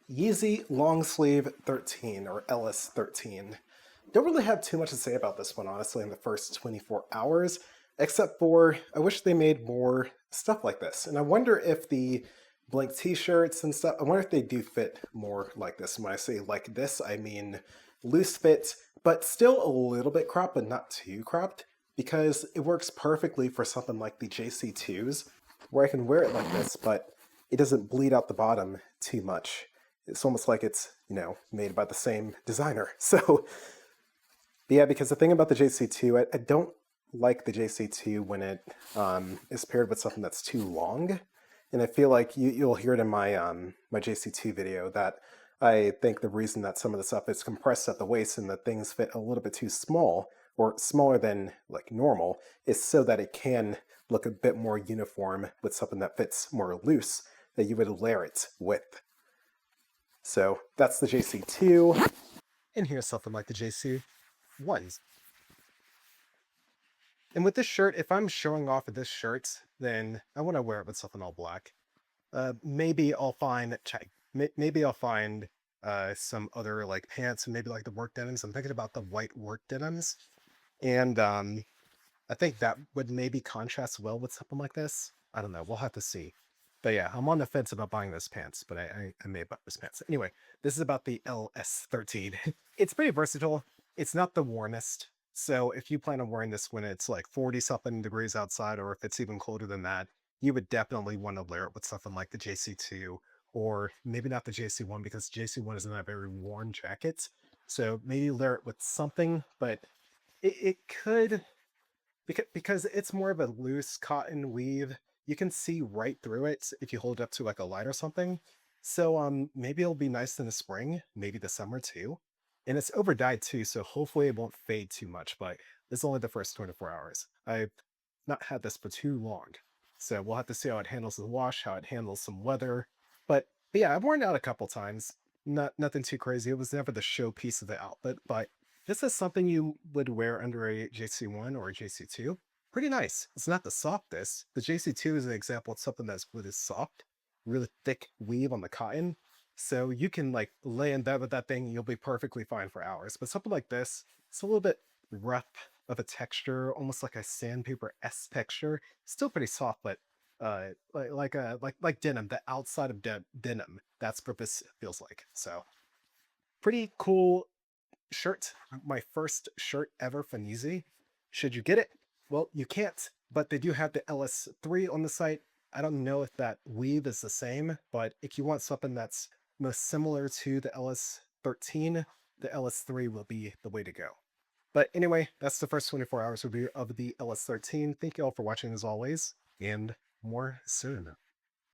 YEEZY long sleeve 13 or LS-13. Don't really have too much to say about this one, honestly, in the first 24 hours, except for I wish they made more stuff like this. And I wonder if the blank t-shirts and stuff, I wonder if they do fit more like this. And when I say like this, I mean loose fit, but still a little bit cropped, but not too cropped, because it works perfectly for something like the JC2s, where I can wear it like this, but it doesn't bleed out the bottom too much. It's almost like it's, made by the same designer. So, but yeah, because the thing about the JC2, I don't like the JC2 when it is paired with something that's too long. And I feel like you'll hear it in my my JC2 video that I think the reason that some of the stuff is compressed at the waist and that things fit a little bit too small or smaller than like normal is so that it can look a bit more uniform with something that fits more loose that you would layer it with. So that's the JC2. And here's something like the JC1s. And with this shirt, if I'm showing off of this shirt, then I want to wear it with something all black. Maybe I'll find some other like pants and maybe like the work denims. I'm thinking about the white work denims, and I think that would maybe contrast well with something like this. I don't know. We'll have to see. But yeah, I'm on the fence about buying those pants, but I may buy those pants. Anyway, this is about the LS-13. It's pretty versatile. It's not the warmest. So if you plan on wearing this when it's like 40 something degrees outside, or if it's even colder than that, you would definitely want to layer it with something like the JC2, or maybe not the JC1 because JC1 isn't a very warm jacket. So maybe layer it with something, but it could, because it's more of a loose cotton weave, you can see right through it if you hold it up to like a light or something. So maybe it'll be nice in the spring, maybe the summer too. And it's over dyed too, so hopefully it won't fade too much, but this is only the first 24 hours. I've not had this for too long. So we'll have to see how it handles the wash, how it handles some weather. But yeah, I've worn it out a couple times. Nothing too crazy. It was never the showpiece of the outfit, but this is something you would wear under a JC1 or a JC2. Pretty nice. It's not the softest. The JC2 is an example of something that's really soft, really thick weave on the cotton. So you can like lay in bed with that thing, you'll be perfectly fine for hours. But something like this, it's a little bit rough of a texture, almost like a sandpaper-esque texture. Still pretty soft, but like denim, the outside of denim. That's what this feels like. So pretty cool shirt. My first shirt ever from YEEZY. Should you get it? Well, you can't, but they do have the LS3 on the site. I don't know if that weave is the same, but if you want something that's most similar to the LS-13, the LS3 will be the way to go. But anyway, that's the first 24 hours review of the LS-13. Thank you all for watching as always, and more soon.